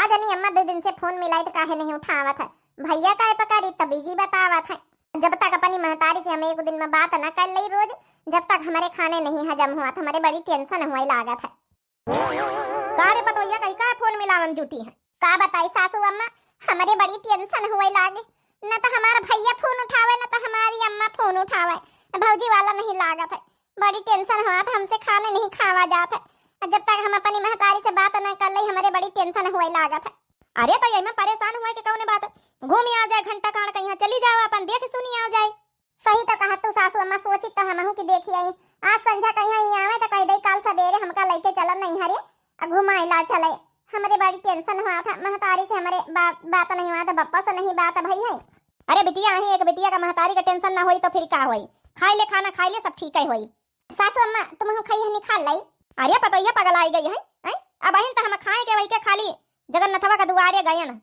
का जानी अम्मा 2 दिन से फोन मिलाई तो काहे नहीं उठावत है। भैया काहे पकारी तब बिजी बतावत है। जब तक अपनी महतारी से हम एक दिन में बात न कर ली रोज, जब तक हमारे खाने नहीं हजम हुआ था, हमारे बड़ी टेंशन हुई लागत है। का रे पतोहिया कहीं का फोन मिलावन जुटी है। का बताई सासू अम्मा, हमारे बड़ी टेंशन हुई लागे। न तो हमारा भैया फोन उठावे न तो हमारी अम्मा फोन उठावे, भौजी वाला नहीं लागत है। बड़ी टेंशन हुआ था, हमसे खाने नहीं खावा जात है। जब तक हम अपनी महतारी से बात न कर ली हमारे बड़ी टेंशन हुई लागत है। अरे तो यही में परेशान हुए कि कौन बात है, घूम आ जाए घंटा खान कहीं चली जाओ, अपन देख सुनी आ जाए। सही तो कहा तू सासू अम्मा, सोची तो हमहू की देखी आई। आज संझा कहीं आवे तो कह दे काल सवेरे हमका लेके चल नहीं हरे घुमाई ला चले। हमारे बड़ी टेंशन हुआ था, महतारी से हमारे बात नहीं हुआ था, बप्पा से नहीं बात भाई है। अरे बिटिया ही एक बिटिया का महतारी का टेंशन ना होई तो फिर का होई, खाई ले खाना खाई ले सब ठीक है होई। सासू अम्मा तुम हम खाई नहीं खा लाई। अरे पतोहिया पगल आई गई है। अब अहिन तो हम खाए के वही के खाली जगन्नाथवा का दुआरे गए ना,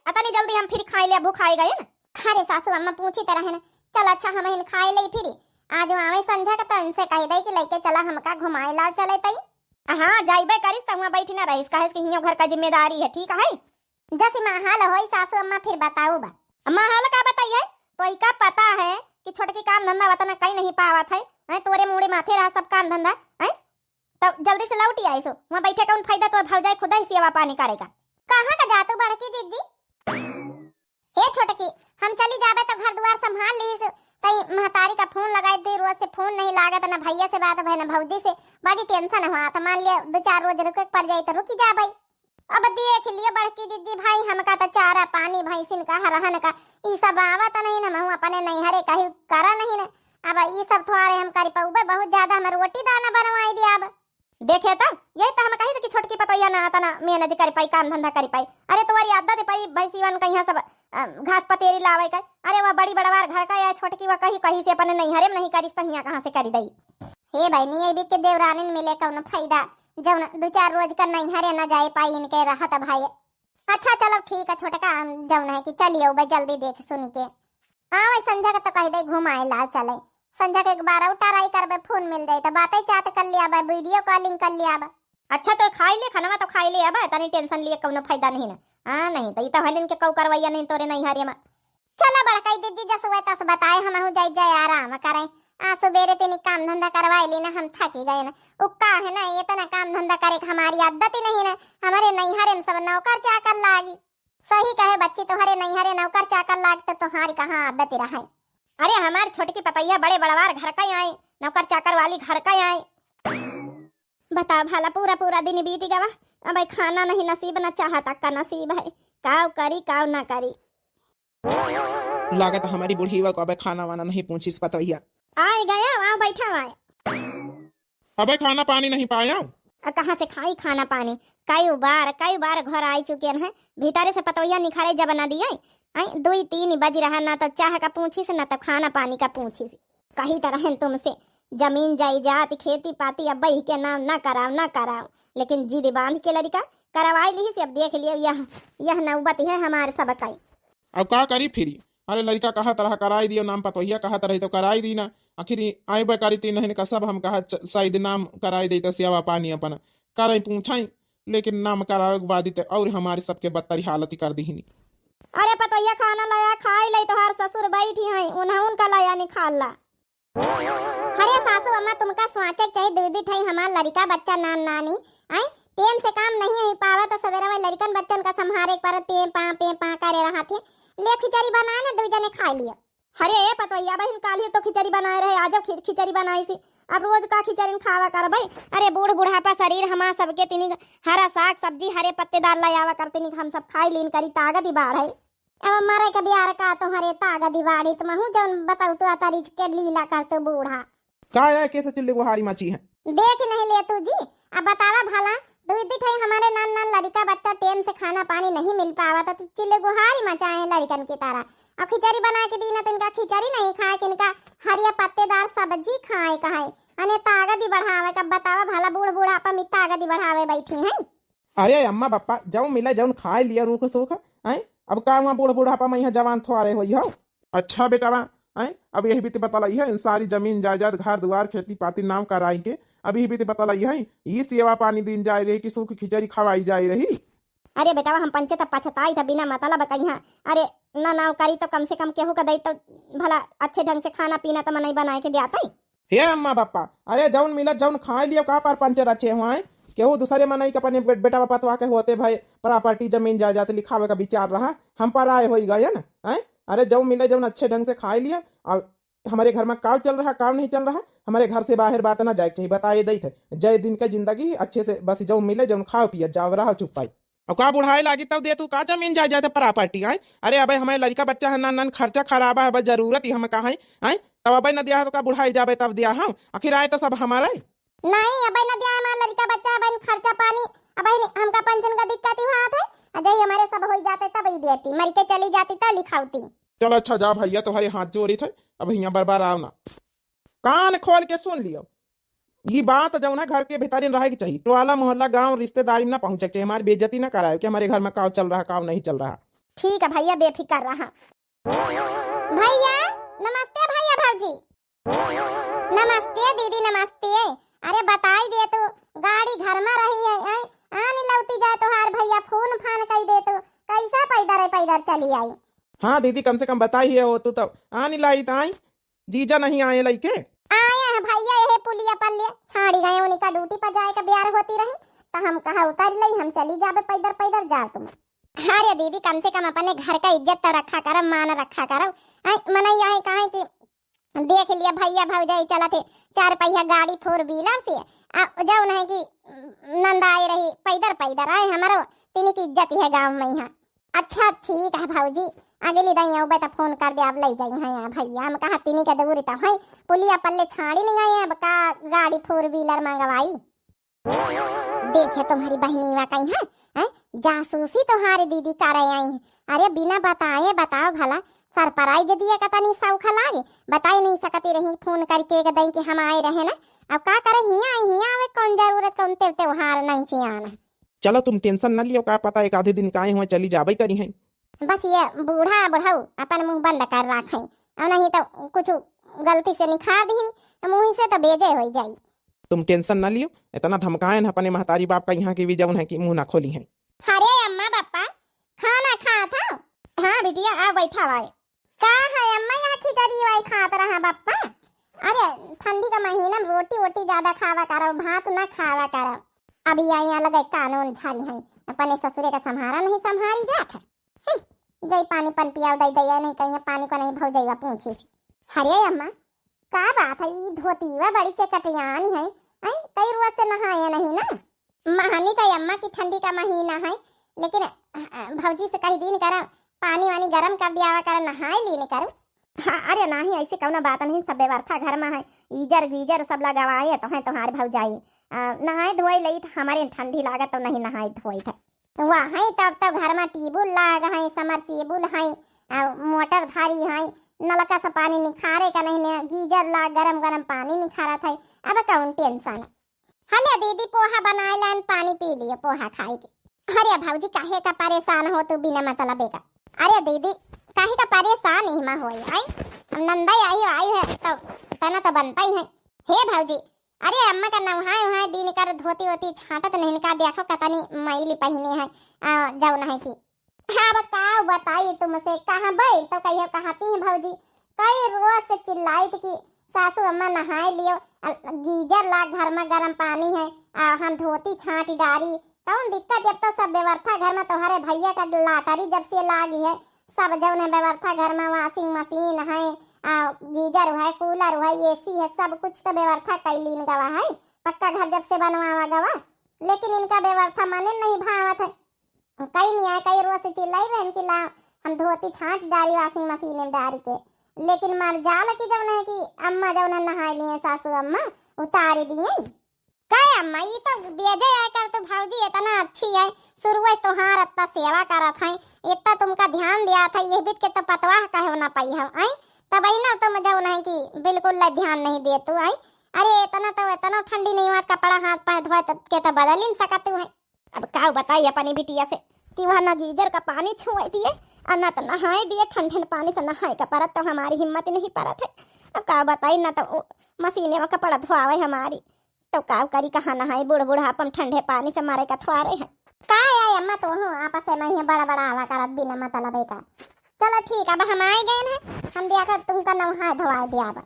अतनी जल्दी हम फिर खाई ले भूख आई गए ना। अरे सासू अम्मा पूछी तरह है ना, चल अच्छा हम इन खाई ले फिर आज आवे संझा का तो इनसे कह दे कि लेके चला हमका घुमाए ला चले तई। हाँ जाइबे करिस त वहां बैठी ना रहिस, काहे कि हियो घर का जिम्मेदारी है, ठीक है। जैसे माहाल होई सासू अम्मा फिर बताऊ बा। अम्मा हाल का बताइए तो ई का पता है कि छोटकी काम धंधा वतना कहीं नहीं पावत है। तोरे मुड़े माथे रहा सब काम धंधा है, तो जल्दी से लौटी आई सो वहां बैठे कौन फायदा, तोर भौजाई खुद ही सेवा पानी करेगा। कहां का जातू बड़की दीदी? हे छोटकी हम चली जाबे तो घर द्वार संभाल लीस, कहीं महतारी का फोन लगाई दे, रोज से फोन नहीं लागत ना, भैया से बात भई ना भौजी से, बड़ी टेंशन हुआ था। मान लिया 2-4 रोज रुके पड़ जाई तो रुकी जा भाई। अब देख लिए बड़की दीदी भाई हमका तो चारा पानी भैंसिन का हरहन का ई सब आवत नहीं ना, मैं अपने नहीं हरे कहीं करा नहीं ना। अब ई सब थोड़े हम करी पउबे बहुत ज्यादा, हम रोटी दाना बनवाई दिया। अब देखे तब यही तो हम कही कि छोटकी पतोहिया ना आता ना मैनेज कर पाई, काम धंधा कर पाई। अरे तुम्हारी आदत पाई भैंसीवन कहीं सब घास पतेरी लावे का। अरे वह बड़ी बड़वार घर का या छोटकी वह कहीं कहीं से अपने नहीं हरे नहीं करिस तो यहाँ कहाँ से करी दई। हे बहनी ये भी के देवरानी मिले कौन फायदा, जब 2-4 रोज का नहीं हरे न जाए पाई इनके रहत भाई। अच्छा चलो ठीक है छोटका, जौन है कि चलिए भाई जल्दी देख सुन के हाँ संझा का तो कह दे घुमाए ला चले। संझा के एक बार उताराई करबे फोन मिल जाए तो बातें चात कर लिया बा, वीडियो कॉलिंग कर लिया बा। अच्छा तो खाई ले खाना तो खाई ले, अब तनी टेंशन लिए कौनो फायदा नहीं ना। हाँ नहीं तो ई तो हनिन के कौ करवैया नहीं तोरे नहीं हरे में। चला बड़काई दीदी जस हुए तस बताए, हम हो जाई जाए आराम करे। आ सुबेरे तेनी काम धंधा करवाई ली ना, हम थकी गए ना। उक्का है ना ये तना काम धंधा करे हमारी आदत ही नहीं ना, हमारे नहीं हरे में सब नौकर चाकर लागी। सही कहे बच्ची, तुम्हारे नहीं हरे नौकर चाकर लागते तुम्हारी कहाँ आदत रहे। अरे हमारी छोटकी पतैया बड़े बड़वार घर का आए, नौकर चाकर वाली घर का आए। बता भला पूरा पूरा दिन बीत गवा, अब खाना नहीं नसीब न चाह तक का नसीब है, काव करी काव ना करी। लागत हमारी बुढ़ी को अब खाना वाना नहीं पूछिस पतैया। आए गया वहाँ बैठा हुआ। अबे खाना पानी नहीं पाया, कहाँ से खाई खाना पानी। कई बार घर आई चुके हैं, भीतरे से पतोहिया निखारे जब ना दिए 2-3 बज रहा, ना तो चाह का पूछिस ना तो खाना पानी का पूछिस। कही तरह तुमसे जमीन जायदाद खेती पाती अब के नाम ना कराओ, लेकिन जिद बांध के लड़का करवाई ली से। अब देख लियो यह नौबत है हमारे सब का। अब का करी फिर? अरे लड़का कहा तरह कराई दियो, नाम पतोहिया कहा तरह तो कराई दी ना। आखिर आए बेकारी 3 महीने का सब हम कहा शायद नाम कराई दे तो सेवा पानी अपन कराई पूछाई, लेकिन नाम करावे के बाद और हमारे सबके बदतरी हालत कर दी। अरे पतोहिया खाना लाया खाई ले, तोहार ससुर बैठी है उनका लाया नहीं खा ला। अरे सासू अम्मा तुमका सोचे चाहिए दूधी ठई हमार लड़का बच्चा नानी आई टेम से काम नहीं है पावा तो सवेरा में लड़कन बच्चन का संहारे पर पे पा करे रहा थे। ले खिचड़ी बनाए ना 2 जने खा लिया। अरे ए पतोहिया बहन काली तो खिचड़ी बनाए रहे, आज खिचड़ी बनाई सी, अब रोज का खिचड़ी खावा कर भाई। अरे बूढ़ बुढ़ापा शरीर हमार सबके तिनी हरा साग सब्जी हरे पत्तेदार लायावा करते नहीं, हम सब खाई लीन करी ताकत ही बाढ़ है। अब मारे के बियार का तुम्हारे ताकत ही बाढ़ी, तुम हूं जौन बताऊ तो तारीज के लीला करते बूढ़ा का है कैसे चिल्ले गुहारी मची है। देख नहीं ले तू जी, अब बतावा भला दूधी ठई हमारे नान लड़का बच्चा टेम से खाना पानी नहीं मिल पावा तो चिल्ले गुहारी मचाए लड़कन की तरह। और खिचड़ी बना के दी ना तो इनका खिचड़ी नहीं खाए कि इनका हरिया पत्तेदार सब्जी खाए कहे अने ताकत ही बढ़ावे। कब बतावा भला बूढ़ बुढ़ापा में ताकत ही बढ़ावे बैठी है। अरे अम्मा पापा जाओ मिला जाओ खाए लिया रूख सूख अब का वहाँ बूढ़ बुढ़ापा में यहाँ जवान थोड़े हो। अच्छा बेटा अब यही बीते बता है इन सारी जमीन जायदाद घर द्वार खेती पाती नाम कराई के अभी बीते बता है ये सेवा पानी दिन जाए रही कि सूख खिचड़ी खवाई जाए रही। अरे बेटा हम पंचे तब पछताई था बिना मतलब कहीं। अरे ना करी तो कम से कम केहू का दई तो भला अच्छे ढंग से खाना पीना तो मनई बनाए के दियाता। हे अम्मा बापा, अरे जौन मिला जौन खाए लियो का पर पंचर अच्छे हुआ है केहू दूसरे मनई के अपने बेटा बापा तो आके होते भाई प्रॉपर्टी जमीन जायदाद लिखावे का विचार रहा हम पर आए हो गए ना है। अरे जौन मिले जौन अच्छे ढंग से खाए लिया और हमारे घर में काम चल रहा काम नहीं चल रहा हमारे घर से बाहर बात ना जाए चाहिए बताए दई थे जय दिन का जिंदगी अच्छे से बस जौन मिले जौन खाओ पिए जाओ रहा चुप पाई और का बुढ़ाई लागी तब दे तू का जमीन जाए प्रॉपर्टी आए। अरे अबे हमारे लड़का बच्चा है ना खर्चा खराब है बस जरूरत ही हमें कहा है तब अबे न दिया तो का बुढ़ाई जाबे तब दिया हम आखिर आए तो सब हमारा नहीं अबे न दिया हमारा लड़का बच्चा अबे खर्चा पानी अबे हमका पेंशन का दिक्कत ही हुआ था अजय हमारे सब हो जाते तब ही देती मर के चली जाती तो लिखावती। चलो अच्छा जा भैया तुम्हारे हाथ जोड़ी थे अब यहाँ बर्बाद आओ ना कान खोल के सुन लियो ये बात जो ना घर के भीतर रहे की चाहिए टोला मोहल्ला गांव रिश्तेदारी में ना पहुंचे चाहिए हमारी बेइज्जती ना कराए कि हमारे घर में काम चल रहा काम नहीं चल रहा। ठीक है भैया बेफिक्र रहा। भैया नमस्ते भैया भाजी नमस्ते दीदी नमस्ते। अरे बताई दे तू गाड़ी घर में रही है आनी लौटी जाए तो हार भैया फोन फान कही दे तू कैसा पैदर चली आई। हाँ दीदी कम से कम बताई है वो तू तब आनी लाई ताई जीजा नहीं आए लइके आए हैं भैया ये पुलिया पर ले छाड़ी गए उनका ड्यूटी पर जाए का ब्याह होती रही तो हम कहा उतर लई हम चली जाबे पैदर जा तुम। अरे दीदी कम से कम अपने घर का इज्जत तो रखा करो मान रखा करो मना यही कहा कि देख लिया भैया भौजाई चला थे 4 पहिया गाड़ी 4 व्हीलर से जाओ नहीं कि नंदाई रही पैदर आए हमारो तिनी की इज्जत है गाँव में यहाँ। अच्छा ठीक है भाजी अगली दई आऊ तो फोन कर दे आप ले जाई हैं भैया हम कहा तिनी के दूरी तो है पुलिया पल्ले छाड़ी नहीं गए अब का गाड़ी 4 व्हीलर मंगवाई। देखे तुम्हारी बहनी वा कहीं है जासूसी तुम्हारी दीदी कर आई है। अरे बिना बताए बताओ भला सरप्राइज दिया का तनी सौखा लागे बता ही नहीं सकती रही फोन करके दई कि हम आए रहे ना अब का करे हिया आवे कौन जरूरत कौन त्योहार नहीं चियाना। चलो तुम टेंशन न लियो का पता एक आधे दिन का आए हुए चली जाबे करी है बस ये बूढ़ा बुढ़ाऊ अपन मुंह बंद कर रखे और नहीं तो कुछ गलती से निखार दी मुंह से तो बेजे हो जाई। तुम टेंशन न लियो इतना धमकाए न अपने महतारी बाप का यहाँ की भी जौन है कि मुंह ना खोली है। अरे अम्मा पापा खाना खा था। हाँ बिटिया आ बैठा हुआ का है अम्मा यहाँ खिचड़ी वाई खात रहा पापा। अरे ठंडी का महीना में रोटी वोटी ज्यादा खावा करो भात ना खावा करो अभी यहाँ लगे कानून झारी है अपने ससुरे का संहारा नहीं संहारी जात है जय पानी पन पिया दई दैया नहीं कहीं पानी को नहीं भौजैया पूछी। अरे अम्मा का बात है ये धोतीवा बड़ी चकटियानी है कई रोज से नहाया नहीं ना महानी का अम्मा की ठंडी का महीना है लेकिन भौजी से कहीं दिन कर पानी वानी गरम कर दिया कर नहाए ली करो। हाँ अरे नहीं ऐसे कौन बात नहीं सब व्यवस्था घर में है ईजर गीजर सब लगवाए तो है तुम्हारे भौजाई नहाए धोए लई हमारे ठंडी लागत तो नहीं नहाए धोए थे वहाँ है तब घर में ट्यूबवेल लाग है समरसीबुल है मोटर धारी है नलका से पानी निखारे का नहीं गीजर लाग गरम पानी निखारा था अब कौन टेंशन। हले दीदी पोहा बनाए लान पानी पी लिए पोहा खाए के। अरे भाजी काहे का परेशान हो तू बिना मतलब का। अरे दीदी काहे का परेशान ही मा होई आई नंदा आई है तो तना तो बनता ही है। हे भाजी अरे अम्मा का नहाए दिन कर धोती होती छाटत नहीं का देखो कतनी मैली पहने है जाओ नहीं की। हाँ बताओ बताइए तुमसे कहाँ भाई तो कहियो कहती है भौजी कई रोज से चिल्लाई थी कि सासू अम्मा नहाए लियो गीजर लाग घर में गर्म पानी है हम धोती छाट डारी कौन दिक्कत जब तो सब व्यवस्था घर में तुम्हारे भैया का लाटरी जब से लागी है सब जो ने व्यवस्था घर में वॉशिंग मशीन है गीजर है कूलर है एसी है सब कुछ तो व्यवस्था कैलीन गवा है पक्का घर जब से बनवावा गवा लेकिन इनका व्यवस्था माने नहीं भावत है कई नहीं आए कई रोज से चिल्लाई रहे इनकी ला हम धोती छाट डाली वॉशिंग मशीन में डाल के लेकिन मर जाल की जब है कि अम्मा जब नहाई लिए सासू अम्मा उतारी दिए काय अम्मा ये तो बेजे आए कर तो भौजी इतना अच्छी है शुरू से तोहार इतना सेवा करत है इतना तुमका ध्यान दिया था ये बीत के तो पतवाह कहे ना पाई हम आई तब आई ना तुम जाओ नहीं कि बिल्कुल ध्यान नहीं दे तू आई। अरे इतना ठंडी नहीं हुआ कपड़ा हाथ पाए धोए के तो बदल ही सकत है। अब का बताइए अपनी बिटिया से कि वह ना गीजर का पानी छुआ दिए और ना तो नहाए दिए ठंडे पानी से नहाए का परत तो हमारी हिम्मत नहीं परत है। अब का बताई ना तो मशीने में कपड़ा धोआवे हमारी तो का करी कहाँ नहाए बूढ़ बूढ़ा अपन ठंडे पानी से मारे का थुआरे हैं। का आए अम्मा तो हूँ आपस में ही बड़ा बड़ा आवा करत बिना मतलब का। चलो ठीक, अब हम आए गए हैं, हम देखा तुमका नहा धोवा दिया। अब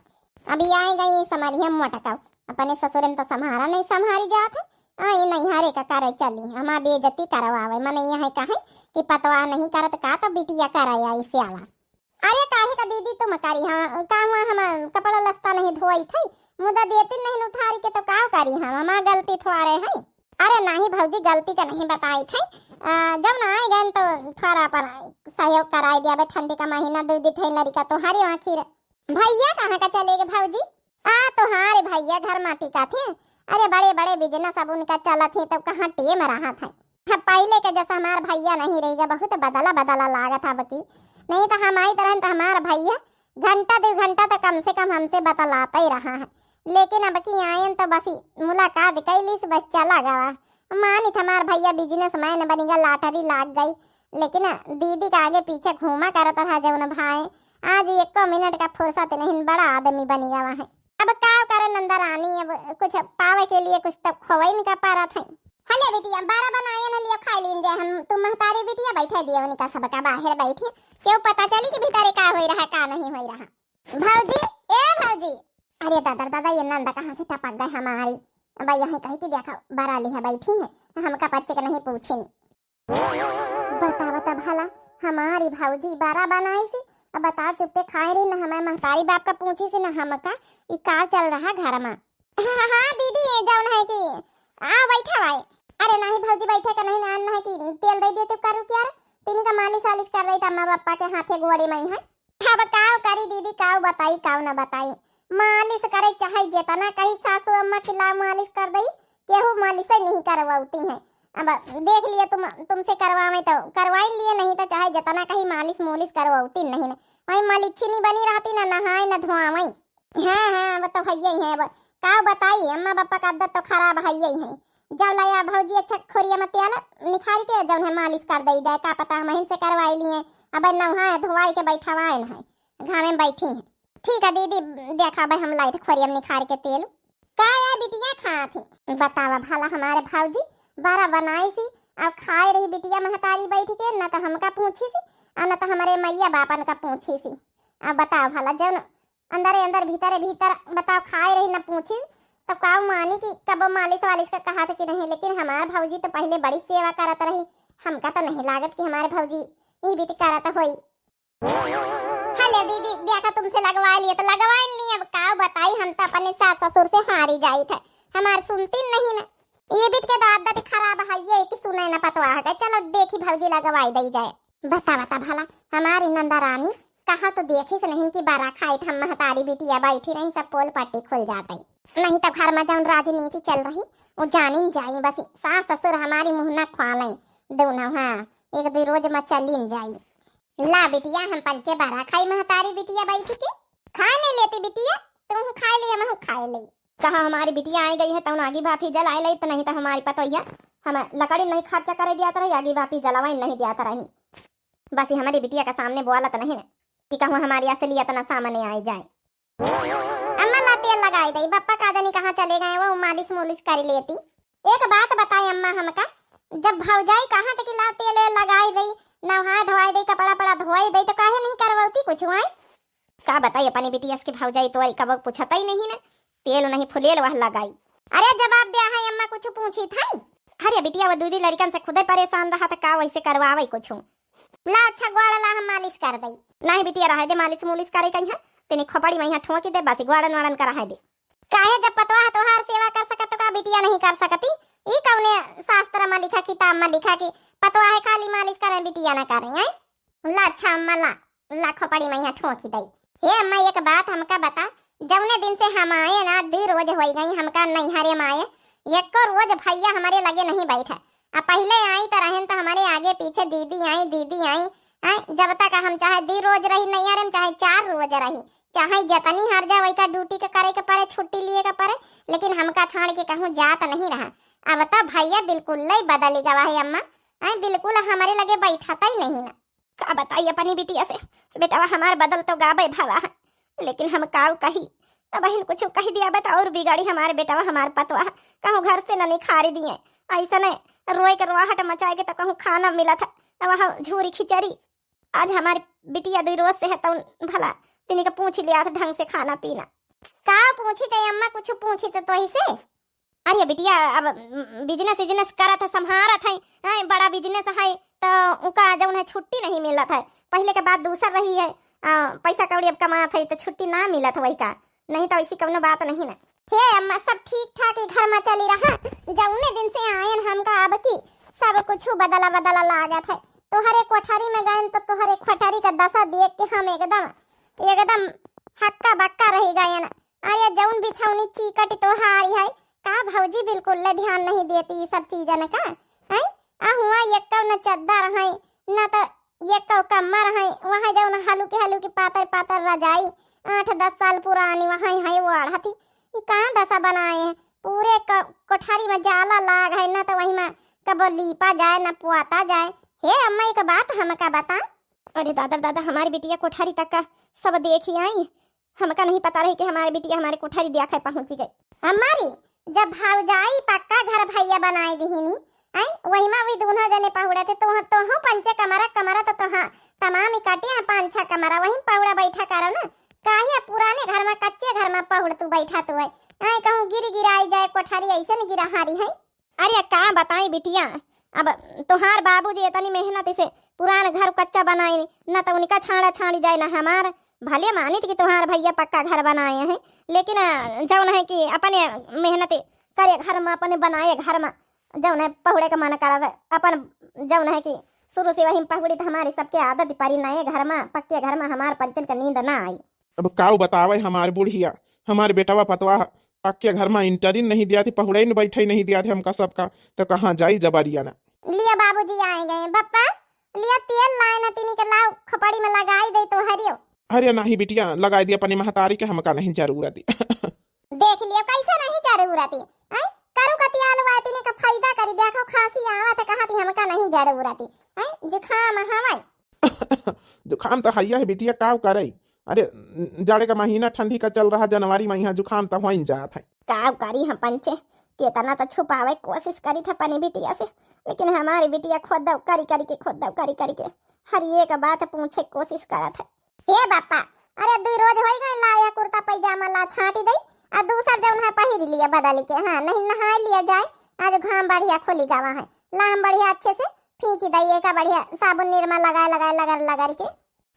अभी आए गई समरिया मोटका अपने ससुर में तो संहारा नहीं संहारी जात है। ये नहीं हारे का करे चली हमार बेइज्जती करवावे मन यहाँ कहे कि पतवा नहीं करत का तो बिटिया कराया इससे आवा। अरे काहे का दीदी तुम करी हाँ कहवा हम कपड़ा लस्ता नहीं धोई थे मुदा देती नहीं उठारी के तो का करी हम गलती थोड़े हैं। अरे नहीं भौजी गलती का नहीं बताई थे, जब ना आए गए तो थोड़ा पर सहयोग कराई दिया। ठंडी का महीना दूध ठेलरी का तुम्हारी आखिर भैया कहाँ का चलेगे भौजी? तुम्हारे भैया घर माटी का थे। अरे बड़े बड़े बिजनेस अब उनका चला थे तब कहाँ टेम रहा था। पहले के जैसा हमारा भैया नहीं रहेगा, बहुत बदला बदला लागा था बकी। नहीं तो हम आई तरह तो हमारा भैया घंटा 2 घंटा तो कम से कम हमसे बतलाता ही रहा है। लेकिन अब की आयन तो बस मुलाकात कैली से बस चला गवा। मानी था हमारा भैया बिजनेस मैन बनेगा, लॉटरी लाग गई। लेकिन दीदी का आगे पीछे घूमा करता रहा जौन भाई आज 1 मिनट का फुर्सत नहीं, बड़ा आदमी बनी गवा है। अब का करे नंदा रानी, अब कुछ पावे के लिए कुछ तो खोई नहीं कर पा रहा था। हले बिटिया 12 बनाए न लियो खा लीन जाए हम। तुम महतारी बिटिया बैठे दियो उनका सब का बाहर बैठे क्यों पता चली कि भीतर का होई रहा का नहीं होई रहा। भौजी ए भौजी, अरे दादा दादा ये नंदा कहाँ से टपक गए हमारी। अब यहीं कहीं की देखा बरा लिया बैठी है, हमका बच्चे का नहीं पूछे नहीं। बता बता भला हमारी भौजी 12 बनाई सी, अब बता चुपे खाए रही ना हमारे महतारी बाप का पूछी से ना हमका ई का चल रहा घर में। हाँ दीदी ये जौन है कि बैठा हुआ। अरे नहीं भौजी बैठे का नहीं ना है कि तेल दे देते करू क्या तिनी का मालिश वालिश कर रही था अम्मा पापा के हाथे गोड़े में है। हाँ बताओ करी दीदी काऊ बताई काऊ ना बताई। मालिश करे चाहे जेतना कहीं सासू अम्मा खिला मालिश कर दई केहू मालिश नहीं करवाती है। अब देख लिए तुमसे करवावे तो करवाई लिए, नहीं तो चाहे जितना कहीं मालिश मोलिश करवाती नहीं ना वही मलिच्छी नहीं बनी रहती ना नहाए ना धोआवे। हाँ वो तो भैया ही है। का बताई अम्मा पापा का आदत तो खराब है ही है। जब लाया भौजी अच्छा खोरिया मत आला निखारी के जब है मालिश कर दई जाए का पता हम से करवाई लिए। अब नहाए धोवाई के बैठवाए न है घाम में बैठी है। ठीक है दीदी देखा भाई हम लाई थे खोरिया में निखार के तेल का या बिटिया खा थी। बतावा भला हमारे भौजी 12 बनाई सी अब खाए रही बिटिया महतारी बैठ के, न तो हमका पूछी सी और न तो हमारे मैया बापन का पूछी सी। अब बताओ भला जब अंदर अंदर भीतर भीतर बताओ खाए रही न पूछी तो का मानी कि कब मालिश वालिश का कहा था कि नहीं। लेकिन हमारे भौजी तो पहले बड़ी सेवा करत रही, हमका तो नहीं लागत कि हमारे भौजी ये भी करत होई। हेलो दीदी देखा तुमसे लगवा लिए तो लगवा नहीं। अब का बताई हम तो अपने सास ससुर से हारी जाई थे, हमारे सुनती नहीं ना। ये भी के आदत खराब है ये कि सुने न पतवा है। चलो देखी भौजी लगवाई दई जाए। बता बता भला हमारी नंदा रानी कहा तो देखी से नहीं कि 12 खाई हम महतारी बिटिया बैठी रही सब पोल पट्टी खुल जाती। नहीं तो घर में जौन राजनीति चल रही वो जानी जाई बस सास ससुर हमारी मुँह न खुआई दोनों। हाँ 1-2 रोज में चलीन जाई। ला बिटिया हम 5-12 खाई महतारी बिटिया बैठी के खा नहीं लेती बिटिया तुम खा लिया मैं खा ली। कहा हमारी बिटिया आई गई है तो आगी भापी जलाई ली तो नहीं तो हमारी पतोइया हम लकड़ी नहीं खर्चा करे दिया रही आगी भापी जलावाई नहीं दिया रही। बस हमारी बिटिया का सामने बोला तो नहीं कि कहूँ हमारी असली इतना सामने आई जाए। अम्मा ला तेल लगाई दई बप्पा का जानी कहाँ चले गए वो मालिश मोलिश कर लेती। एक बात बताई अम्मा हमका जब भौजाई कहा था कि ला तेल लगाई दई नहा धोवाई दई कपड़ा पड़ा धोवाई दई तो काहे नहीं करवाती कुछ आई। का बताई अपनी बिटिया की भौजाई तो कब पूछता ही नहीं ना तेल नहीं फुलेल वह लगाई। अरे जवाब दिया है अम्मा कुछ पूछी था। अरे बिटिया वो दूधी लड़कन से खुद परेशान रहा था का वैसे करवावे कुछ ला अच्छा गोड़ ला हम मालिश कर दई। नहीं बिटिया रह दे मालिश मोलिश करे कहीं तेनी खोपड़ी में ठोकी दे बस गोड़न वाड़न करा दे। काहे जब पतवा है तोहार सेवा कर सकत तो का बिटिया नहीं कर सकती। ई कौने शास्त्र में लिखा किताब में लिखा कि पतवा है खाली मालिश करे बिटिया ना करे हैं। ला अच्छा अम्मा ला खोपड़ी में ठोकी दई। हे अम्मा एक बात हमका बता जौने दिन से हम आए ना 2 रोज हो गई हमका नैहरे में आए 1 रोज भैया हमारे लगे नहीं बैठा। अब पहले आई तो रहन तो हमारे आगे पीछे दीदी आई जब तक हम चाहे 2 रोज रही नैहरे में चाहे 4 रोज रही चाहे जतनी हर जा वही का ड्यूटी के करे के पड़े छुट्टी लिए के पड़े लेकिन हमका छाड़ के कहूँ जात नहीं रहा। अब तो भैया बिल्कुल नहीं बदली गवा है अम्मा बिल्कुल हमारे लगे बैठाता ही नहीं ना। का बताइए अपनी बिटिया से बेटा हमारे बदल तो गाबे भावा है लेकिन हम काव कही बहन कुछ कही दिया बता और बिगाड़ी हमारे बेटा हमारे पतवा कहूँ घर से न निखारी दिए ऐसा नहीं रोए के रोहट मचाए के तो कहूँ खाना मिला था वहाँ झूरी खिचड़ी। आज हमारी बिटिया 2 रोज से है तो भला तिनी का पूछ लिया था ढंग से खाना पीना। का पूछी थे अम्मा, कुछ पूछी तो ही से? अरे बिटिया अब बिजनेस करा था, संभारा था, बड़ा बिजनेस है तो उनका जब उन्हें छुट्टी नहीं मिला था। पहले के बाद दूसर रही है, पैसा कौड़ी अब कमा था तो छुट्टी ना मिला था वही का, नहीं तो ऐसी कौनो बात नहीं ना। हे अम्मा सब ठीक ठाक ही घर में चली रहा, जौने दिन से आयन हमका अब की सब कुछ बदला लागत है। तोहरे कोठारी में गए तो तोहरे कोठारी का दशा देख के हम एकदम हक्का बक्का रह गए ना। अरे जौन बिछौनी चीकट तोहारी है का भौजी बिल्कुल ध्यान नहीं देती ये सब चीजन का है। हुआ एक न चद्दर है न तो एक कमर है, वहाँ जौन हल्की पातर रजाई 8-10 साल पुरानी वहाँ है वो अढ़ती। ये कहाँ दशा बनाए हैं, पूरे कोठारी में जाला लाग है, न तो वही में कब लीपा जाए न पुआता जाए। हे अम्मा एक बात हमका बता। अरे दादा हमारी बिटिया कोठारी तक का सब देखी आई, हमका नहीं पता रही कि हमारी बिटिया हमारे कोठारी देखा पहुंच गई। हमारी जब भौजाई पक्का घर भैया बनाए दीनी आई, वही में भी दोनों जने पहुड़ा थे तो हो पंचे कमरा तो हाँ तमाम इकट्ठे हैं 5-6 कमरा वही पहुड़ा बैठा करो ना। काहे पुराने घर में कच्चे घर में पहुड़ तू बैठा तो है, आई कहूँ गिराई जाए कोठारी ऐसे न गिरा हारी है। अरे का बताई बिटिया, अब तोहार बाबूजी इतनी मेहनत से पुराना घर कच्चा बनाए न तो उनका छाड़ा छाड़ी जाए ना हमार। भले मानित कि तुम्हार भैया पक्का घर बनाए हैं, लेकिन जौन है कि अपने मेहनत करे घर में अपने बनाए घर में जौन है पहुड़े का मन करा अपन जौन है कि शुरू से वही पहुड़ी तो हमारी सबके आदत परी नए घर में पक्के घर में हमार पंचन का नींद ना आई। अब काऊ बतावे हमारे बुढ़िया, हमारे बेटावा पतवा पक्के घर में इंटरिन नहीं दिया थी, पहुड़े न बैठे नहीं दिया थे हमका सबका, तो कहाँ जाई जबरिया ना। लिया बाबूजी आए गए, बप्पा लिया तेल लाए ना तिनी के लाओ खपड़ी में लगाई दे तो हरियो। अरे नहीं बिटिया लगाई दी अपनी महतारी के, हमका नहीं जरूरत। देख लियो कैसे नहीं जरूरत है, करू कतियाल वाती ने का फायदा करी देखो खांसी आवत कहती हमका नहीं जरूरत है, जुखाम हवाई जुखाम तो हैया है बिटिया, काव करे। अरे जाड़े का महीना ठंडी का चल रहा, जनवरी में यहाँ जुखाम तो हो जात है। काव करी हम पंचे केतना तो छुपावे कोशिश करी था अपनी बिटिया से, लेकिन हमारी बिटिया खुद करी के हर एक बात पूछे कोशिश करत है। हे बापा अरे 2 रोज हो गए लाया कुर्ता पैजामा ला छाटी दई और दूसर जौन है पहिर लिया बदल के, हाँ नहीं नहा लिया जाए, आज घाम बढ़िया खोली गावा है लाम बढ़िया अच्छे से खींच दई का बढ़िया साबुन निरमा लगा के।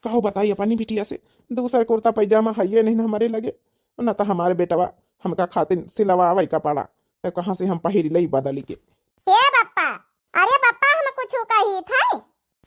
कहो बताइए अपनी बिटिया से, दूसरा कुर्ता पैजामा है नहीं हमारे लगे, न तो हमारे बेटवा हमका खातिर सिलवावे कपड़ा तो कहाँ से हम पहिर लई बदली के। हे बप्पा अरे बप्पा हम कुछ कही था।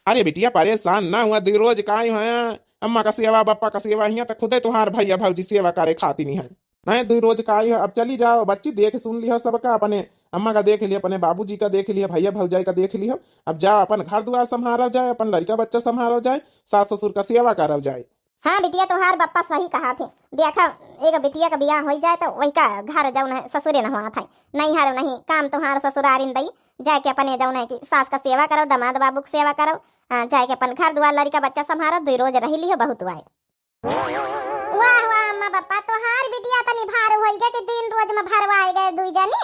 अरे बिटिया परेशान ना हुआ, 2 रोज का है अम्मा का सेवा बप्पा का सेवा हिया तो खुदे तुम्हार भैया भौजी सेवा करे खाती नहीं है, नहीं 2 रोज का है। अब चली जाओ बच्ची, देख सुन लिया सबका, अपने अम्मा का देख लिया, अपने बाबूजी का देख लिया, भैया भौजाई का देख लिया। अब जाओ अपन घर द्वार संभालो जाए, अपन लड़का बच्चा संभालो जाए, सास ससुर का सेवा करो जाए। हाँ बिटिया तोहार बप्पा सही कहा थे, देखा एक बिटिया का बियाह हो जाए तो वही का घर जौन है ससुरे न हुआ था, नहीं हर नहीं काम तुम्हार ससुरारिन दई जाके अपने जौन है कि सास का सेवा करो, दामाद बाबू की सेवा करो, जाके अपन घर द्वार लड़का बच्चा संभालो, 2 रोज रही लियो बहुत आए। वाह वाह अम्मा बप्पा तोहार बिटिया तनी भार होई गए कि 3 रोज में भरवाए गए 2 जने।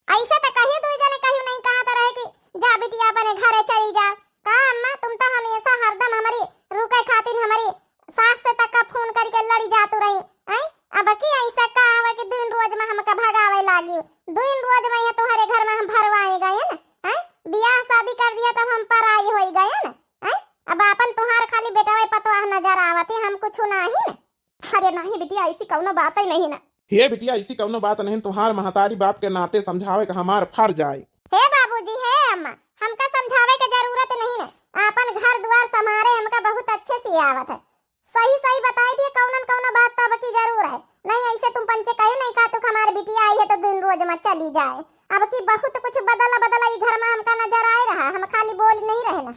ऐसा तो कहीं 2 जने कहीं नहीं कहा तो रहे कि जा बिटिया अपने घरे चली जा। का अम्मा तुम तो हमेशा हरदम हमारी रुके खातिर हमारी सास से तक का फोन करके लड़ी जातू रही हैं। अब की ऐसा का आवे कि 2 रोज में हमका भगावे लागी, 2 रोज में ये तुम्हारे घर में हम भरवाए गए ना हैं, बियाह शादी कर दिया तब हम पराई हो गए ना हैं। अब अपन तुम्हार खाली बेटा वे पतवा नजर आवत है, हम कुछ नहीं। अरे नहीं बिटिया ऐसी कौनो बात ही नहीं ना। हे बिटिया ऐसी कौनो बात नहीं, तुम्हार महतारी बाप के नाते समझावे का हमार फर्ज आए। हे बाबूजी हे अम्मा हमका समझावे के जरूरत नहीं है, अपन घर द्वार संभारे हमका बहुत अच्छे से आवत है। सही बताई दिए कौन बात तब की जरूर है, नहीं ऐसे तुम पंचे कहे नहीं का तो हमारी बिटिया आई है तो 2 रोज में चली जाए। अब की बहुत कुछ बदला ई घर में हमका नजर आए रहा, हम खाली बोल नहीं रहे ना।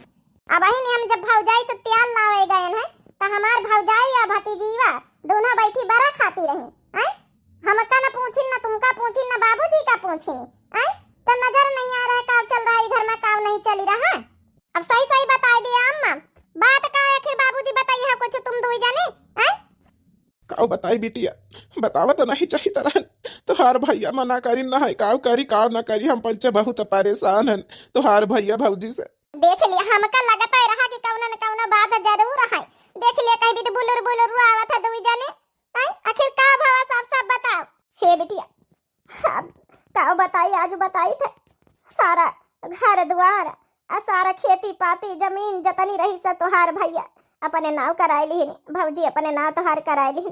अब ही हम जब भौजाई से तेल लावे गए हैं तो हमार भौजाई या भतीजीवा दोनों बैठी बड़ा खाती रही हैं, हमका न पूछी न तुमका पूछी न बाबूजी का पूछी हैं, तो नजर नहीं आ रहा काम चल रहा है घर में काम नहीं चली रहा। अब सही बता दिया अम्मा बात का आखिर बाबूजी बताइए कुछ तुम 2 जने हैं। काऊ बताई बिटिया, बतावा तो नहीं चाहिए तरह तो तुहार भैया मना करी ना है काव करी काव ना करी हम पंचे बहुत परेशान हैं तुहार भैया भौजी से। देख लिया हमका लगता है रहा कि कौना न कौना बात जरूर है। देख लिया कहीं भी तो बुलर बुलर आवत है दुई जने। आखिर का भावा साफ साफ बताओ। हे बिटिया अब का बताई आज बताई थे सारा घर द्वार आ सारा खेती पाती जमीन जतनी रही स तोहार भैया अपने नाव कराई ली भौजी अपने नाव तोहार कराई ली।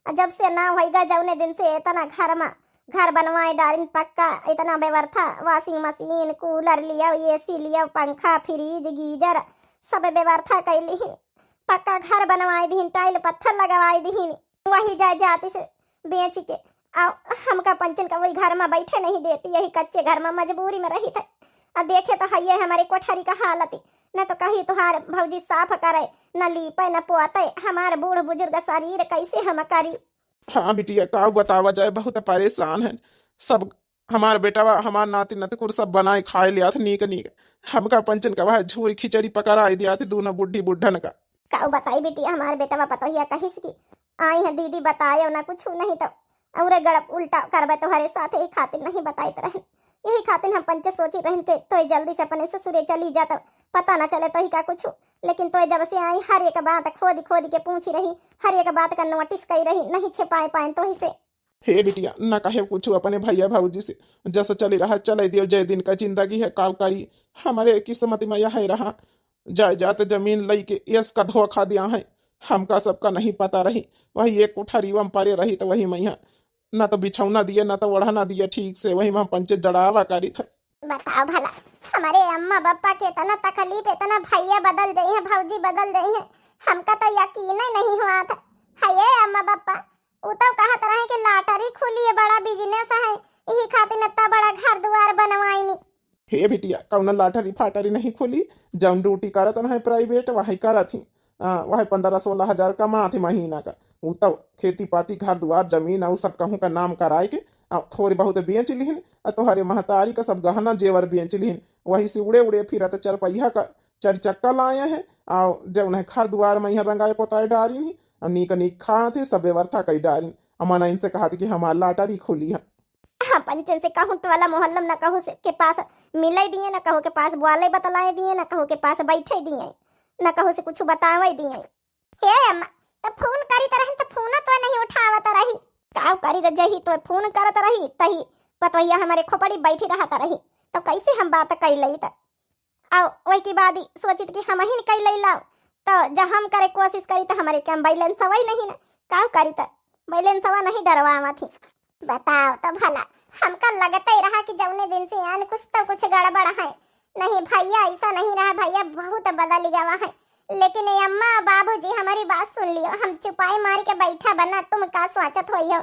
जब से नाव होगा जौने दिन से इतना घर बनवाए डारिन पक्का इतना व्यवस्था वॉशिंग मशीन कूलर लिया एसी लिया पंखा फ्रिज गीजर सब व्यवस्था कैली पक्का घर बनवाई दी टाइल पत्थर लगवाई दी वही जाए जाती से बेच के हमका पंचन का वही घर में बैठे नहीं देती यही कच्चे घर में मजबूरी में रही थे। देखे तो है हमारे कोठरी का हालत न तो कहीं तुहार भौजी साफ करे न लीपे न पोते हमारे बूढ़ बुजुर्ग शरीर कैसे हम करी। हाँ बिटिया का बतावा जाए बहुत परेशान है सब हमार बेटा हमार नाती नतकुर सब बनाए खाए लिया था नीक नीक हमका पंचन का वह झूरी खिचड़ी पकड़ा दिया थे दोनों बुढ़ी बुढ़न का बताई बेटिया हमारे बेटा पतोहिया कहीं की आई है दीदी बताए ना कुछ नहीं तो और गड़प उल्टा करबे तुम्हारे साथ ही खातिर नहीं बताई रहे यही खातिर हम पंचे सोची रहन पे तो जल्दी से अपने ससुरे चली जाता पता ना चले तो ही का कुछ लेकिन तो जब से आई हर एक बात खोद खोद के पूछी रही हर एक बात का नोटिस कही रही नहीं छिपाए पाए तो ही से। हे बिटिया न कहे कुछ अपने भैया भाऊजी से जैसा चली रहा चले दियो जय दिन का जिंदगी है कावकारी हमारे किस्मत में यह रहा जाए जाते जमीन लई के यस का धोखा दिया है हमका सबका नहीं पता रही वही एक कोठरी वम परे रही तो वही मैया ना तो बिछौना दिए ना तो ओढ़ना दिए ठीक से वही हम पंचे जड़ावा करी था। बताओ भला हमारे अम्मा पापा के इतना तकलीफ इतना भैया बदल गई है भौजी बदल गई है हमका तो यकीन ही नहीं हुआ था। है अम्मा पापा वो तो कहत रहे कि लॉटरी खुली है बड़ा बिजनेस है यही खातिर इतना बड़ा घर द्वार बनवाई नहीं। हे बिटिया कौन लॉटरी फाटरी नहीं खुली जब ड्यूटी करत है प्राइवेट वही करत थी वह 15-16 हजार कमा थे महीना का वो तब खेती पाती घर द्वार जमीन और सब कहूँ का नाम कराए के थोड़ी बहुत बेच लिहन तोहरे महतारी का सब गहना जेवर बेच लिहन वही से उड़े उड़े फिर चरपहिया का चर चक्का लाए हैं और जब उन्हें घर द्वार में यहाँ रंगाए पोताए डारी नहीं और नीक नीक खा थे सब व्यवस्था कई डारी अमाना इनसे कहा कि हमारा लॉटरी खुली है। हाँ पंचन से कहूँ तो वाला मोहल्लम न कहूँ से के पास मिले दिए न कहूँ के पास बुआले बतलाए दिए न कहूँ के पास बैठे दिए न कहूँ से कुछ बतावे दिए। हे अम्मा तो फोन करी तरह तो फोन तो नहीं उठावत रही का करी तो जही तो फोन करत रही तही पतोहिया हमारे खोपड़ी बैठी रहत रही तो कैसे हम बात कई लई त आओ वही की बात सोचित कि हम ही कई लई लाओ तो जब हम करे कोशिश करी तो हमारे काम बैलेंस वही नहीं ना का करी त बैलेंस वा नहीं डरवावा थी। बताओ तो भला हमका लगता ही रहा कि जौने दिन से यान कुछ तो कुछ गड़बड़ है नहीं भैया ऐसा नहीं रहा भैया बहुत बदल गया है लेकिन अम्मा बाबूजी हमारी बात सुन लियो हम चुपाई मार के बैठा बना तुम का सोचत होई हो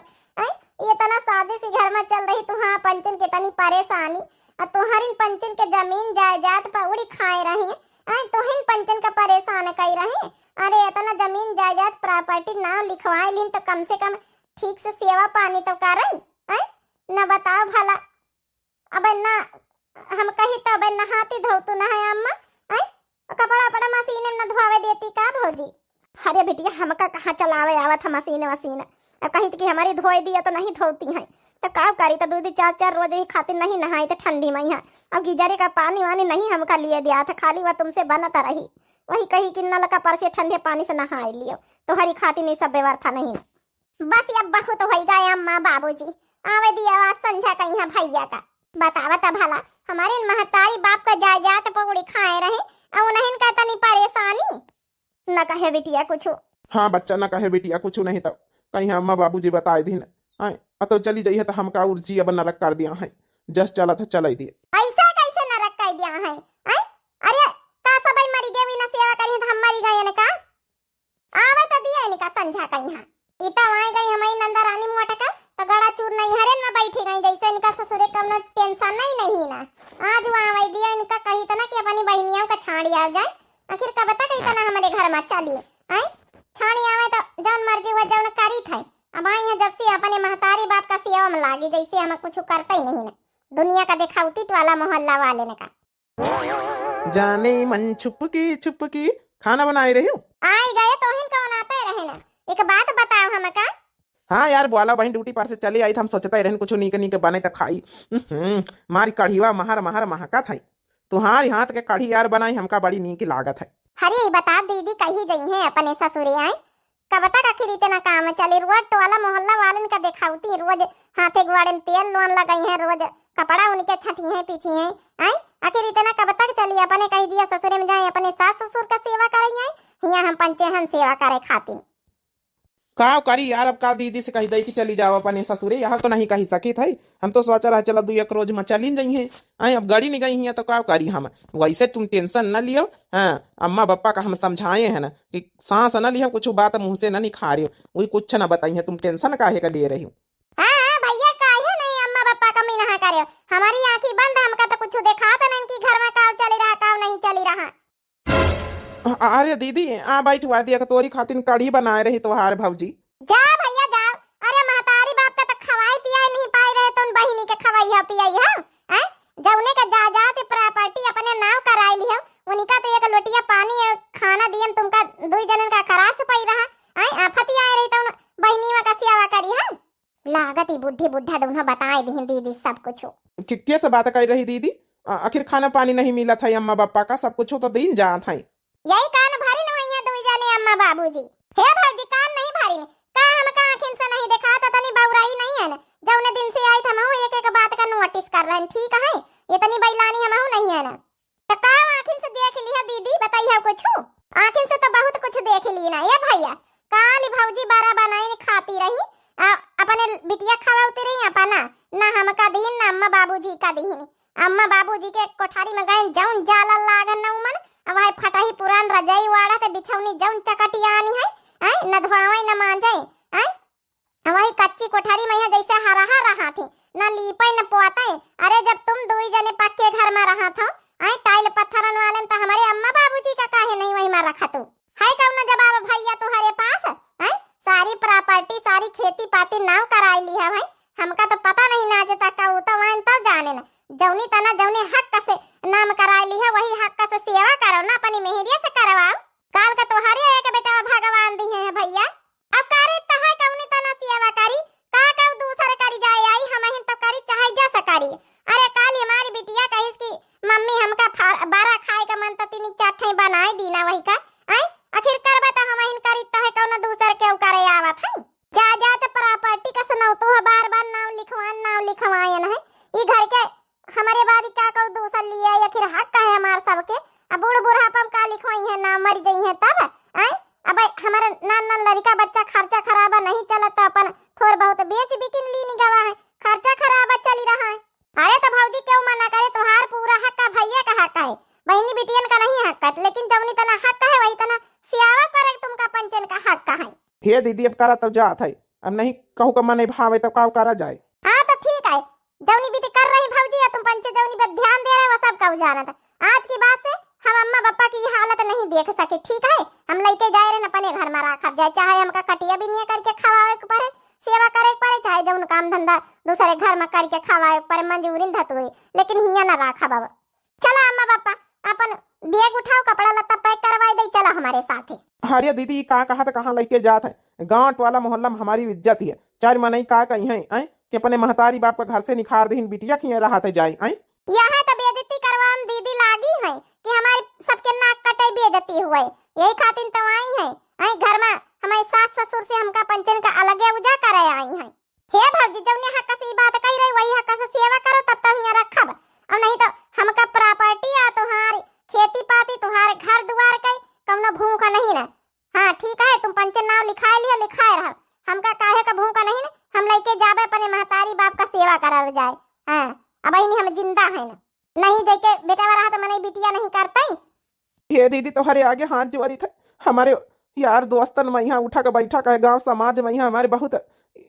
ये तना साजिश घर में चल रही तू हाँ पंचन के तनी परेशानी और तुहरिन पंचन के जमीन जायदाद पर उड़ी खाए रही तुहिन पंचन का परेशान कई रही अरे इतना जमीन जायदाद प्रॉपर्टी ना लिखवाए लिन तो कम से कम ठीक से सेवा पानी तो करन न बताओ भला अब ना हम कही तो अब नहाती धोतू ना है अम्मा कपड़ा पड़ा मशीन में न धोवे देती का भौजी। अरे बेटिया हमका कहाँ चलावे आवत है मशीन कहीं कि हमारी धोई दिया तो नहीं धोती है तो का करी तो 2-4 रोज ही खातिर नहीं नहाई तो ठंडी में यहाँ अब गीजरे का पानी वानी नहीं हमका लिए दिया था खाली वह तुमसे बनता रही वही कही कि नल का पर से ठंडे पानी से नहाई लियो तो हरी खातिर नहीं सब व्यवस्था नहीं बस अब बहुत हो गया अम्मा बाबूजी आवे दिया आवाज समझा कहीं है भैया का बतावता भला हमारे महतारी बाप का जायदाद पकड़ी खाए रहे और नहीं का तनी परेशानी न कहे बिटिया कुछ। हाँ बच्चा न कहे बिटिया कुछ नहीं तो कहीं अम्मा बाबूजी बताए दी ना तो चली जाइए तो हमका उर्जी अब नरक कर दिया है जस चला था चला दिए ऐसा कैसे नरक कर दिया है अरे का सब मरी गए बिना सेवा करी तो हम मरी गए न का आवे तो दिया इनका समझा कहीं हां इता आए गई हमारी नंदा रानी मोटका तो गड़ा चूर नहीं हरे में बैठी गई जैसे इनका ससुरे कम न टेंशन नहीं ना आज वहां वही दिया इनका कही तना कि अपनी बहनियों का छाड़ी आ जाए आखिर का बता कही तना हमारे घर में चलिए छाड़ी आवे तो जौन मर्जी हुआ जौन करी थे अब आई है जब से अपने महतारी बाप का सेवा में लागी जैसे हमें कुछ करता ही नहीं ना दुनिया का दिखावटी वाला मोहल्ला वाले ने का जाने मन छुपकी खाना बनाए रहे हो आई गए तो हिन कौन आते रहे ना एक बात बताओ हमका हाँ यार बोला बहन ड्यूटी पर से चले आई था, हम सोचते रहन कुछ नीक नीक बने तो खाई। मारी कढ़ीवा महर महर महका था। तुम्हारी हाथ के कढ़ी यार बनाई हमका बड़ी नीक लागत है। अरे बता दीदी कही गई है अपने ससुरे आए कब तक आखिर इतना काम चले रोज टोला मोहल्ला वालन का दिखावती रोज हाथे गुआड़े में तेल लोन लगाई है रोज कपड़ा उनके छठी है पीछे है आई आखिर इतना कब तक चली अपने कही दिया ससुरे में जाए अपने सास ससुर का सेवा करेंगे यहाँ हम पंचेहन सेवा करे खातिर का करी यार, अब का दीदी से कही दई कि चली जाओ अपने ससुरे, यहाँ तो नहीं कही सकी थी। हम तो सोच रहा चलो 2-1 रोज में चली जाई है। आई अब गाड़ी नहीं गई है तो का करी हम। वैसे तुम टेंशन न लियो। हाँ अम्मा पापा का हम समझाए हैं ना कि सांस न लिया, कुछ बात मुंह से न निखा रही हो, वही कुछ न बताई है, तुम टेंशन काहे का ले रही हो। हाँ भैया काहे नहीं अम्मा पापा का मीना करे हमारी आंखें बंद हमका तो कुछ देखा था नहीं कि घर में काव चली रहा काव नहीं चली रहा। अरे दीदी आ बैठवा दिया तोरी खातिर कढ़ी बनाए रही तोहार भौजी। जा भैया जा। अरे महतारी बाप का तो खवाई पियाई नहीं पाई रहे तो उन बहिनी के खवाई है पियाई है जौने का जायदाद प्रॉपर्टी अपने नाव कराई ली है उन्हीं का तो एक लोटिया पानी खाना दियम तुमका 2 जनन का खरास पई रहा आई आफत आई रही तो बहिनी में का सेवा करी है लागत ही बुढ़ी बुढ़ा दोनों बताए दी दीदी सब कुछ कैसे बात कर रही दीदी, आखिर खाना पानी नहीं मिला था अम्मा पापा का, सब कुछ तो दिन जा था। यही कान भारी न होइया 2 जाने अम्मा बाबूजी। हे भौजी कान नहीं भारी ने का हम का आंखिन से नहीं देखा था तनी बौराई नहीं है ना जौने दिन से आई था मैं एक एक बात का नोटिस कर रहे हैं ठीक है इतनी बैलानी हम नहीं है ना तो का आंखिन से देख लिया दीदी बताइए कुछ आंखिन से तो बहुत कुछ देख ली ना ये भैया काली भौजी 12 बनाई खाती रही अपने बिटिया खवाती रही अपना ना हम का दीन ना अम्मा बाबूजी का दीन अम्मा बाबूजी के कोठारी में गए जौन जाला लागन न उमन अब है फटाही पुरान रजाई वाड़ा ते बिछौनी जौन चकटिया आनी है न धोवाई न मांजे वही कच्ची कोठारी में जैसे रहा थी न लीपे न पोते। अरे जब तुम 2 जने पक्के घर में रहा था टाइल पत्थरन वाले तो हमारे अम्मा बाबूजी का काहे नहीं वही में रखा तू है कौन जवाब भैया तुम्हारे पास सारी प्रॉपर्टी सारी खेती पाती नाव कराई ली है भाई हमका तो पता नहीं ना आज तक का तो वहां तो जाने ना जौनी तना जौने हक से नाम कराई ली है वही हक से सेवा करो ना अपनी मेहरिया से करवाओ काल का तोहारी एक बेटा भगवान दी है भैया अब करे तहा कौनी तना सेवा करी का दूसरे करी जाए आई हम तो करी चाहे जा सकारी। अरे काल हमारी बिटिया कही कि मम्मी हमका 12 खाए का मन तो 3 चाठे बनाए दी ना वही का आई आखिर करबा तो हम करी तहे कौन दूसर के करे आवत है जा जा तो प्रॉपर्टी का सुनाओ तो बार-बार नाम लिखवायन है ई घर के हमारे बाद का को दूसर लिया या फिर हक है हमार सबके अब बूढ़ बुढ़ापा का लिखवाई है ना मर जाई है तब अब हमारे नान लड़का बच्चा खर्चा खराबा नहीं चला तो अपन थोड़ बहुत बेच बिकिन ली निगवा है खर्चा खराबा चली रहा है। अरे तो भौजी क्यों मना करे तुम्हार पूरा हक का भैया का हक है बहनी बिटियन का नहीं हक है लेकिन जवनी तना हक है वही तना सियावा करे तुमका पंचन का हक है। हे दीदी अब करा तो जात है अब नहीं कहू का मन भावे तो का करा जाए। हाँ तो ठीक है जवनी बीती कर रही भौजी या तुम पंचे जवनी पे ध्यान दे रहे वो सब कब जाना था आज की बात से हम अम्मा पापा की हालत नहीं देख सके ठीक है हम लेके जाए रहे अपने घर में रखब जाए चाहे हमका कटिया भी नहीं करके खवावे के पड़े सेवा करे के पड़े चाहे जौन काम धंधा दूसरे घर में करके खवावे के पड़े मंजूरी धतुए लेकिन हिया ना रखा बाबा। चलो अम्मा पापा अपन बैग उठाओ कपड़ा लत्ता पैक करवाई दे चलो हमारे साथ। अरे दीदी कहाँ कहाँ तो कहाँ लेके जात है, गाँव टोला मोहल्ला में हमारी इज्जत है, 4 महीने का कहीं है कि अपने महतारी बाप का घर से निखार दीन बिटिया खिया रहा था जाए यहाँ तो बेइज्जती करवाम दीदी लागी है कि हमारे सबके नाक कटे बेइज्जती हुए यही खातिर तो आई है घर में हमारे सास ससुर से हमका पंचन का अलग उजा करे आई है। हे भौजी जौने हक से बात कही रही वही हक से सेवा करो तब तक यहाँ रखब और नहीं तो हमका प्रॉपर्टी आ तुम्हारी खेती पाती तुम्हारे घर दुआर के कौनो भूखा नहीं ना। हाँ ठीक है तुम पंचन नाम लिखाए लिया लिखाए रह हमका काहे का भूखा नहीं ना हम लेके जाबे अपने महतारी बाप का सेवा करावे जाए। हाँ अब हम जिंदा है ना नहीं जाके बेटा रहा तो मने बिटिया नहीं करता ही। ये दीदी तुम्हारे आगे हाथ जोड़ी था हमारे यार दोस्तन में यहाँ उठा के बैठा का गांव समाज में यहाँ हमारे बहुत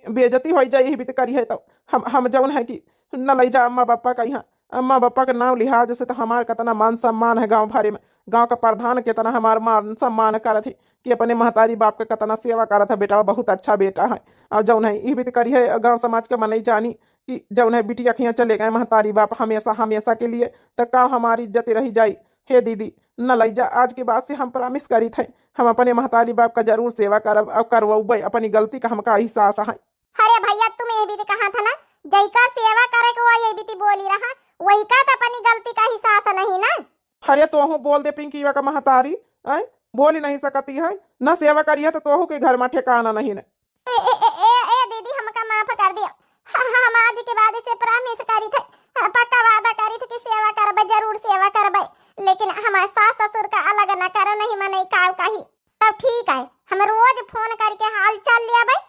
बेइज्जती हो जाए यही भी करी है तो हम जौन है कि न ले जा अम्मा पापा का यहाँ अम्मा पापा का नाम लिहाज से तो हमारे कितना मान सम्मान है गाँव भरे में गाँव का प्रधान कितना हमारा मान सम्मान कर थी कि अपने महतारी बाप का कितना सेवा कर था बेटा बहुत अच्छा बेटा है और जौन है ये भी करी है गाँव समाज के मन ही जानी कि जौन है बिटिया खिया चले गए महतारी बाप हमेशा हमेशा के लिए तो का हमारी इज्जत रही जाए। हे दीदी न लई जा आज के बाद से हम प्रॉमिस करी थे हम अपने महतारी बाप का जरूर सेवा करब और करवबै अपनी गलती का हमका एहसास है। अरे भैया तुम ये भी तो कहा था ना, जई का सेवा करे को ये भी तो बोली रहा, वही का तो अपनी गलती का एहसास नहीं ना। अरे तोहू बोल दे पिंकीवा का महतारी, ऐ बोल ही नहीं सकती है न, सेवा करिए तो तोहू के घर में ठिकाना नहीं न। ए दीदी हमका माफ कर दिया। हम आज के बाद से प्रॉमिस करी थे, पक्का वादा करी थे कि सेवा करबे, जरूर सेवा करबे, लेकिन हमारे सास ससुर का अलग न करो, नहीं मने काव कही। तब ठीक है, हम रोज फोन करके हाल चाल लिया भाई,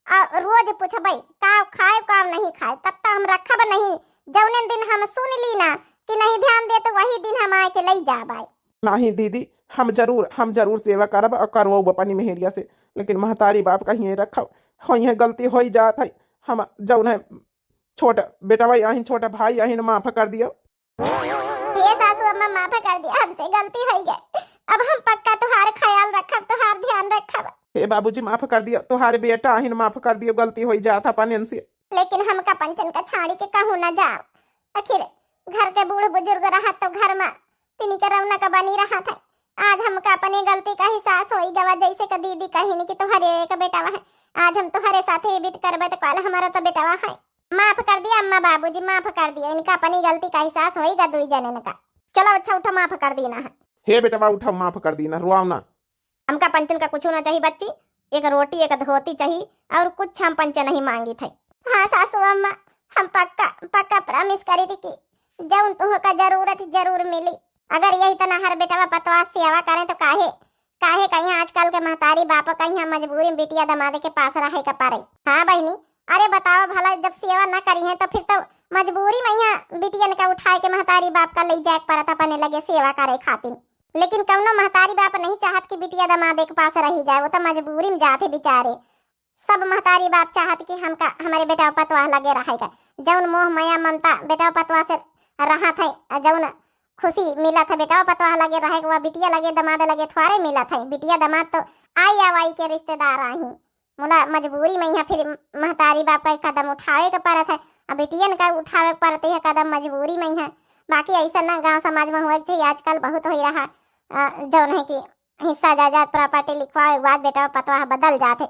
और रोज पूछबे काव खाए काव नहीं खाए, तब तक हम रखब नहीं। जौने दिन हम सुन ली ना कि नहीं ध्यान दे तो वही दिन हम आके ले जाबे। नहीं दीदी, हम जरूर सेवा करब और करवो अपनी मेहरिया से, लेकिन महतारी बाप का ही रखब, हो गलती हो ही जात है। हम जौन है छोटा बेटा भाई अहिन, छोटा भाई अहिन माफ कर दियो। ये सासू अम्मा माफ कर दिया, हमसे गलती हो गई, अब हम पक्का तुहार ख्याल रखब, तुहार ध्यान रखब। हे बाबूजी माफ कर दियो, तुम्हारे बेटा अहिन माफ कर दियो, गलती हो ही जात अपन से। लेकिन हमका पंचन का छाड़ी के कहूँ न जाओ, आखिर घर के बूढ़ बुजुर्ग रहा तो घर में तिनी के रौनक बनी रहा था। आज हमका अपनी गलती का एहसास होई गवा, जैसे कि दीदी कही नहीं कि तुम्हारे एक बेटा है, आज हम तुम्हारे साथ ही बीत करबे तो कल हमारा तो बेटा है। माफ कर दिया अम्मा बाबूजी, माफ कर दिया, इनका अपनी गलती का एहसास होईगा दुई जने का। चलो अच्छा उठो, माफ कर देना है। हे बेटा उठा, माफ कर देना, रुआव ना। हमका पंचन का कुछ ना चाहिए बच्ची, एक रोटी एक धोती चाहिए, और कुछ हम पंचन नहीं मांगी थे। हाँ सासू अम्मा, हम पक्का प्रॉमिस करी थी कि जौन तुमका जरूरत जरूर मिली। अगर यही तना हर बेटा पतवा सेवा करें तो काहे कहीं आजकल के महतारी बाप कहीं मजबूरी में बिटिया दमादे के पास रहे का पारे। हाँ बहनी, अरे बताओ भला, जब सेवा न करी है तो फिर तो मजबूरी में यहाँ बिटियन का उठाए के महतारी बाप का ले जाए पड़ता अपने लगे सेवा करे खातिर। लेकिन कौनो महतारी बाप नहीं चाहत कि बिटिया दमादे के पास रही जाए, वो तो मजबूरी में जाते बेचारे। सब महतारी बाप चाहत कि हमारे बेटा पतवा लगे रहेगा, जौन मोह माया ममता बेटा पतवा से रहा था, जौन खुशी मिला था बेटा पतवा लगे रहे, वह बिटिया लगे दमाद लगे थोड़े मिला था। बिटिया दमाद तो आई आवाई के रिश्तेदार आई, मुला मजबूरी में यहाँ फिर महतारी बाप का कदम उठावे के पड़त है, अब बिटियन का उठावे के पड़ते है कदम मजबूरी में है। बाकी ऐसा ना गांव समाज में हुआ चाहिए, आजकल बहुत हो रहा जौन है कि हिस्सा जायदाद प्रॉपर्टी लिखवाए के बाद बेटा पतवा बदल जाते,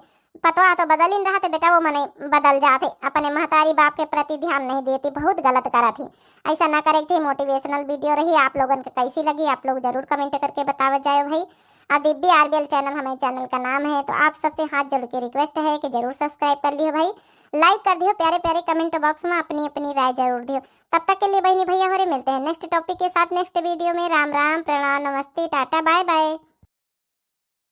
पतवा तो बदल ही रहा थे बेटा, वो मने बदल जाते, अपने महतारी बाप के प्रति ध्यान नहीं देती, बहुत गलत करा थी। ऐसा ना करे थी। मोटिवेशनल वीडियो रही, आप लोगों को कैसी लगी आप लोग जरूर कमेंट करके बतावा जाए भाई। दिव्य आरबीएल चैनल हमारे चैनल का नाम है, तो आप सबसे हाथ जोड़ के रिक्वेस्ट है कि जरूर सब्सक्राइब कर लियो भाई, लाइक कर दियो, प्यारे प्यारे कमेंट बॉक्स में अपनी राय जरूर दियो। तब तक के लिए बहनी भैया हो रहे मिलते हैं नेक्स्ट टॉपिक के साथ नेक्स्ट वीडियो में। राम राम, प्रणाम, नमस्ते, टाटा, बाय बाय।